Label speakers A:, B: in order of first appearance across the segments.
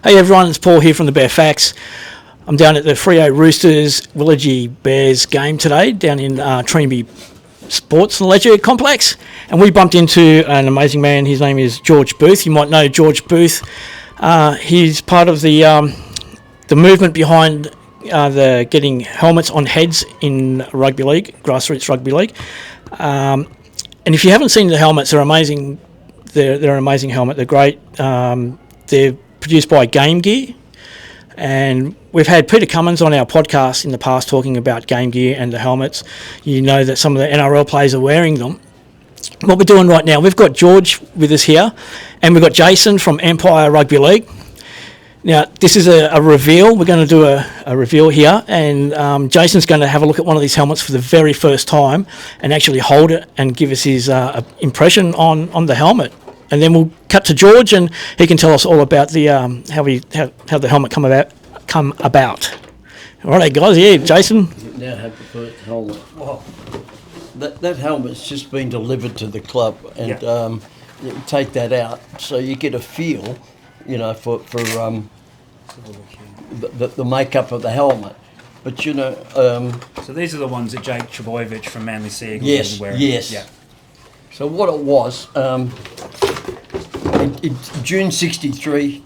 A: Hey everyone, it's Paul here from the Bear Facts. I'm down at the Freo Roosters Willagee Bears game today down in Trinity Sports and Leisure Complex, and we bumped into an amazing man. His name is George Booth. You might know George Booth. He's part of the movement behind the getting helmets on heads in rugby league, grassroots rugby league. And if you haven't seen the helmets, they're amazing. They're an amazing helmet. They're great. They're produced by Game Gear, and we've had Peter Cummins on our podcast in the past talking about Game Gear and the helmets. You know that some of the NRL players are wearing them. What we're doing right now, we've got George with us here, and we've got Jason from Empire Rugby League. Now, this is a reveal. We're going to do a reveal here, and Jason's going to have a look at one of these helmets for the very first time and actually hold it and give us his impression on the helmet. And then we'll cut to George, and he can tell us all about the how the helmet come about. All right, guys. Yeah, Jason.
B: You now have the first helmet. Well, that helmet's just been delivered to the club, and you take that out, so you get a feel, you know, for the makeup of the helmet. But you know,
C: so these are the ones that Jake Trebojevic from Manly Sea Eagles
B: yes,
C: was wearing.
B: Yes.
C: Yeah.
B: So what it was, in June 2023,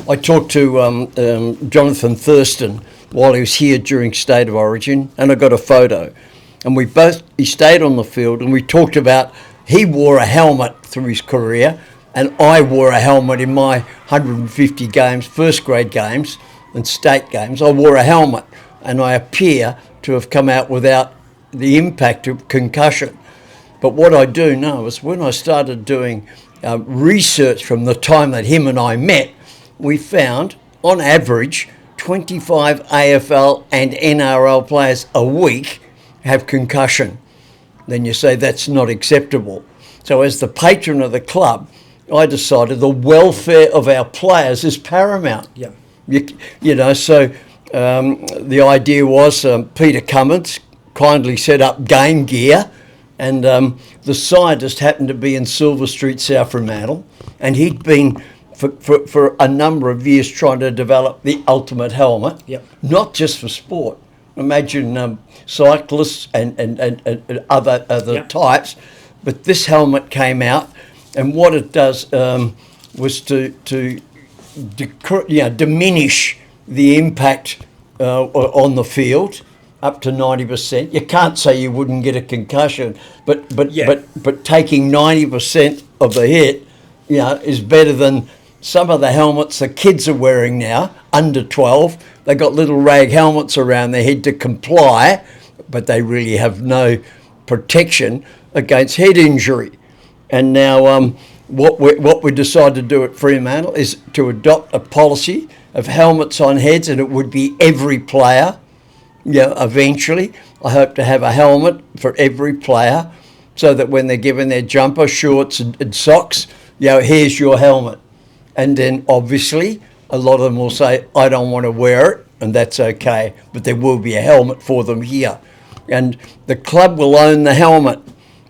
B: I talked to Jonathan Thurston while he was here during State of Origin, and I got a photo. And he stayed on the field, and we talked about, he wore a helmet through his career, and I wore a helmet in my 150 games, first grade games and state games. I wore a helmet, and I appear to have come out without the impact of concussion. But what I do know is when I started doing research from the time that him and I met, we found, on average, 25 AFL and NRL players a week have concussion. Then you say that's not acceptable. So as the patron of the club, I decided the welfare of our players is paramount.
C: Yeah.
B: You know, so the idea was Peter Cummins kindly set up Game Gear, and the scientist happened to be in Silver Street, South Fremantle, and he'd been for a number of years trying to develop the ultimate helmet, not just for sport. Imagine cyclists and other types, but this helmet came out, and what it does was to diminish the impact on the field up to 90%. You can't say you wouldn't get a concussion, but taking 90% of the hit, you know, is better than some of the helmets the kids are wearing now, under 12. They got little rag helmets around their head to comply, but they really have no protection against head injury. And now what we decided to do at Fremantle is to adopt a policy of helmets on heads, and it would be every player. Eventually, I hope to have a helmet for every player, so that when they're given their jumper, shorts and socks, here's your helmet. And then obviously a lot of them will say, I don't want to wear it, and that's okay, but there will be a helmet for them here. And the club will own the helmet.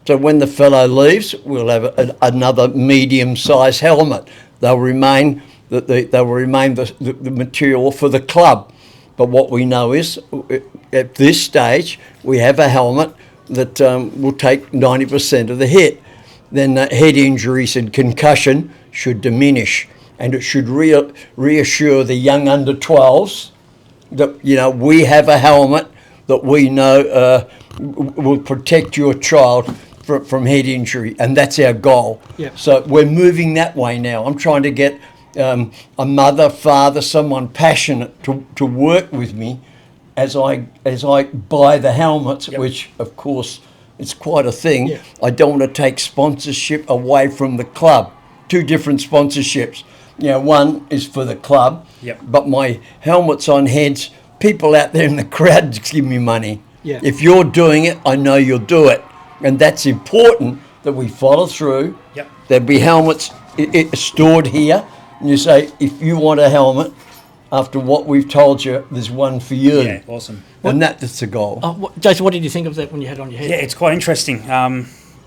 B: So when the fellow leaves, we'll have another medium-sized helmet. They'll remain the material for the club. But what we know is, at this stage, we have a helmet that will take 90% of the hit. Then head injuries and concussion should diminish, and it should reassure the young under 12s that we have a helmet that we know will protect your child from head injury, and that's our goal.
A: Yep.
B: So we're moving that way now. I'm trying to get a mother, father, someone passionate to work with me as I buy the helmets, which of course it's quite a thing.
A: Yeah.
B: I don't want to take sponsorship away from the club. Two different sponsorships. One is for the club, but my helmets on heads, people out there in the crowd just give me money.
A: Yeah.
B: If you're doing it, I know you'll do it. And that's important that we follow through. There'll be helmets stored here. And you say, if you want a helmet, after what we've told you, there's one for you.
C: Yeah, awesome.
B: And that's the goal.
A: Jason, what did you think of that when you had it on your head?
C: Yeah, it's quite interesting.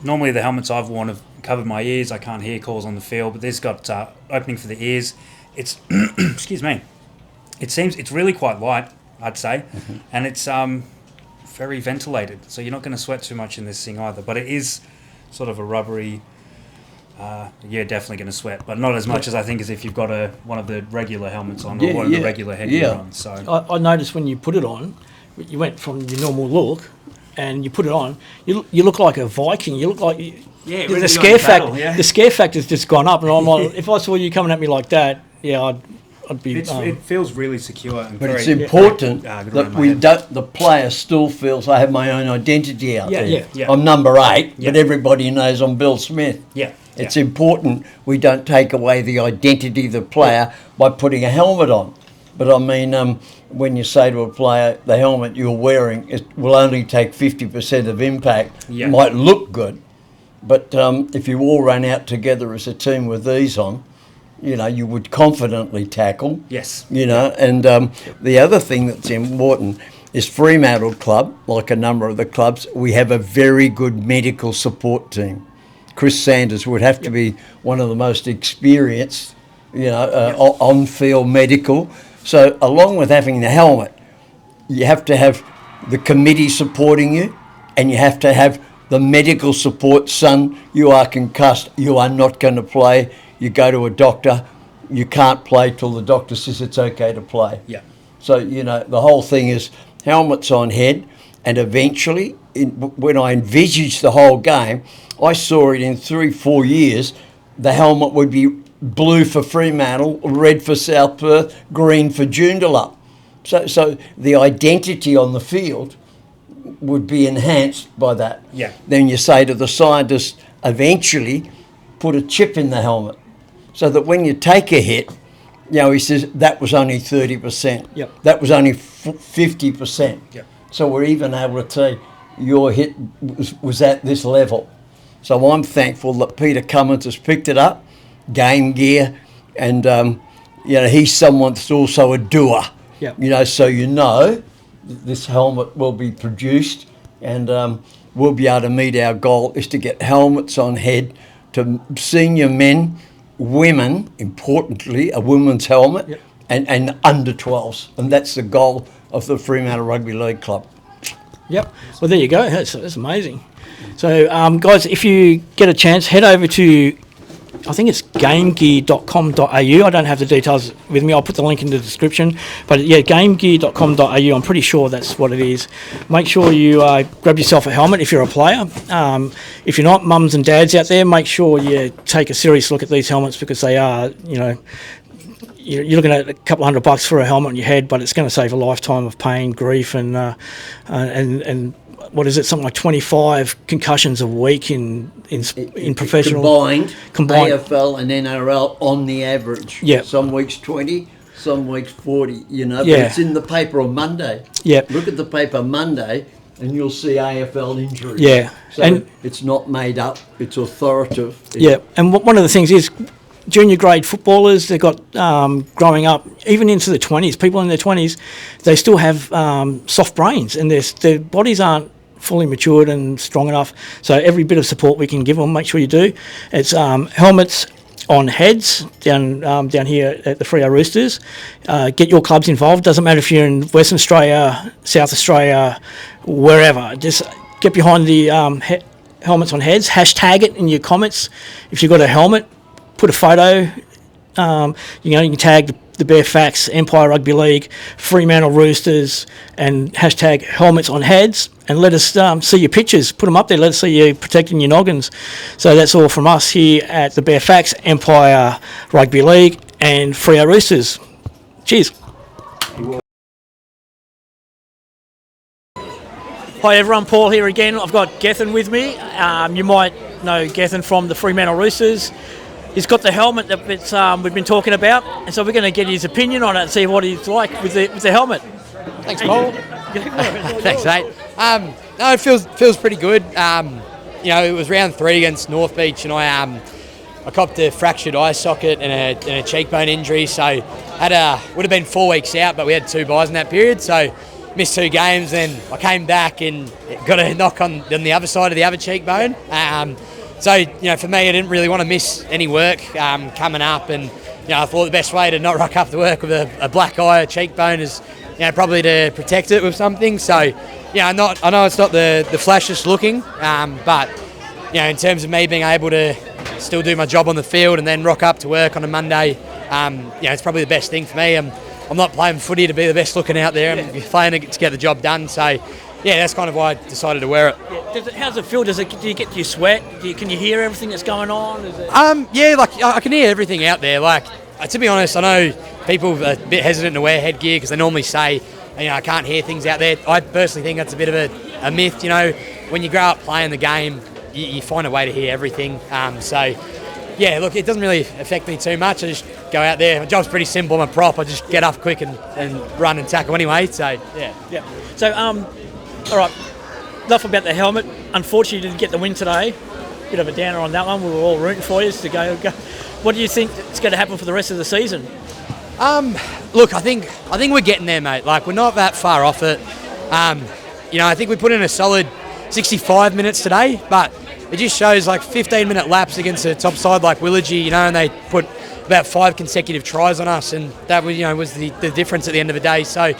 C: normally the helmets I've worn have covered my ears. I can't hear calls on the field, but this got opening for the ears. It's excuse me. It's really quite light, I'd say, and it's very ventilated, so you're not going to sweat too much in this thing either. But it is sort of a rubbery. You're definitely going to sweat, but not as much as I think as if you've got one of the regular helmets on or one of the regular headgear on. So
A: I noticed when you put it on, you went from your normal look, and you put it on, you look like a Viking. You look like
C: really
A: the scare factor. Yeah. The scare factor's just gone up, and I'm like, if I saw you coming at me like that, I'd be.
C: It feels really secure. And
B: but it's important that the player still feels I have my own identity out there.
A: Yeah.
B: I'm number 8, but everybody knows I'm Bill Smith.
C: Yeah.
B: It's important we don't take away the identity of the player by putting a helmet on. But I mean, when you say to a player, the helmet you're wearing will only take 50% of impact, it might look good. But if you all run out together as a team with these on, you would confidently tackle.
C: Yes.
B: And the other thing that's important is Fremantle Club, like a number of the clubs, we have a very good medical support team. Chris Sanders would have to be one of the most experienced, on-field medical. So along with having the helmet, you have to have the committee supporting you, and you have to have the medical support. Son, you are concussed. You are not going to play. You go to a doctor. You can't play till the doctor says it's okay to play.
C: Yeah.
B: So, the whole thing is helmets on head, and eventually, when I envisaged the whole game, I saw it in 3-4 years, the helmet would be blue for Fremantle, red for South Perth, green for Joondalup. So the identity on the field would be enhanced by that.
C: Yeah.
B: Then you say to the scientist, eventually put a chip in the helmet so that when you take a hit, he says that was only 30%.
A: Yep.
B: That was only 50%.
C: Yep.
B: So we're even able to say your hit was at this level. So I'm thankful that Peter Cummins has picked it up, Game Gear, and he's someone that's also a doer.
A: Yep.
B: So this helmet will be produced, and we'll be able to meet our goal is to get helmets on head to senior men, women, importantly, a women's helmet,
A: yep.
B: and under 12s, and that's the goal of the Fremantle Rugby League Club.
A: Yep. Well, there you go. That's amazing. So, guys, if you get a chance, head over to, I think it's gamegear.com.au. I don't have the details with me. I'll put the link in the description. But, gamegear.com.au. I'm pretty sure that's what it is. Make sure you grab yourself a helmet if you're a player. If you're not, mums and dads out there, make sure you take a serious look at these helmets because they are, you're looking at a couple $100 for a helmet on your head, but it's going to save a lifetime of pain, grief, and what is it? Something like 25 concussions a week in professional
B: combined AFL and NRL on the average.
A: Yeah.
B: Some weeks 20, some weeks 40. But it's in the paper on Monday.
A: Yeah.
B: Look at the paper Monday, and you'll see AFL injuries.
A: Yeah.
B: So and it's not made up; it's authoritative.
A: Yeah. And one of the things is, junior grade footballers, they've got growing up, even into the 20s, people in their 20s, they still have soft brains and their bodies aren't fully matured and strong enough. So every bit of support we can give them, make sure you do. It's helmets on heads down here at the Freo Roosters. Get your clubs involved. Doesn't matter if you're in Western Australia, South Australia, wherever. Just get behind the helmets on heads. Hashtag it in your comments if you've got a helmet. Put a photo, you can tag the Bear Facts, Empire Rugby League, Fremantle Roosters, and hashtag helmets on heads, and let us see your pictures. Put them up there. Let us see you protecting your noggins. So that's all from us here at the Bear Facts, Empire Rugby League, and Freo Roosters. Cheers. Hi everyone, Paul here again. I've got Gethin with me. You might know Gethin from the Fremantle Roosters. He's got the helmet that we've been talking about, and so we're going to get his opinion on it and see what he's like with the helmet.
D: Thanks, Paul. Thanks, mate. No, it feels pretty good. It was round 3 against North Beach, and I copped a fractured eye socket and a cheekbone injury, so would have been 4 weeks out, but we had 2 buys in that period, so missed 2 games. Then I came back and got a knock on the other side of the other cheekbone. So, you know, for me, I didn't really want to miss any work coming up, and you know, I thought the best way to not rock up to work with a black eye, a cheekbone, is, you know, probably to protect it with something. So, yeah, I know it's not the flashiest looking, but you know, in terms of me being able to still do my job on the field and then rock up to work on a Monday, you know, it's probably the best thing for me. I'm not playing footy to be the best looking out there. I'm playing to get the job done. So, yeah, that's kind of why I decided to wear it.
A: Yeah. How's it feel? Do you get your sweat? Can you hear everything that's going on?
D: Yeah, like I can hear everything out there. Like, to be honest, I know people are a bit hesitant to wear headgear because they normally say, you know, I can't hear things out there. I personally think that's a bit of a myth. You know, when you grow up playing the game, you find a way to hear everything. So, yeah, look, it doesn't really affect me too much. I just go out there. My job's pretty simple. I'm a prop. I just get up quick and run and tackle anyway. So, yeah.
A: Yeah. So, all right, enough about the helmet. Unfortunately, you didn't get the win today. Bit of a downer on that one. We were all rooting for you to go. What do you think is going to happen for the rest of the season?
D: Look, I think we're getting there, mate. Like, we're not that far off it. You know, I think we put in a solid 65 minutes today, but it just shows like 15-minute laps against a top side like Willagee, you know, and they put about 5 consecutive tries on us, and that was, you know, was the difference at the end of the day. So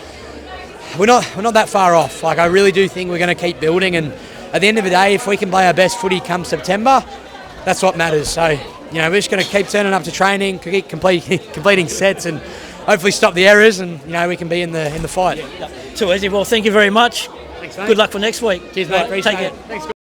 D: we're not that far off. Like, I really do think we're going to keep building, and at the end of the day, if we can play our best footy come September, that's what matters. So, you know, we're just going to keep turning up to training, keep completing sets, and hopefully stop the errors, and you know, we can be in the fight.
A: Too easy. Well, thank you very much.
D: Thanks, mate.
A: Good luck for next week.
D: Cheers, mate. Appreciate
A: Take
D: it.
A: care.
D: Thanks, guys.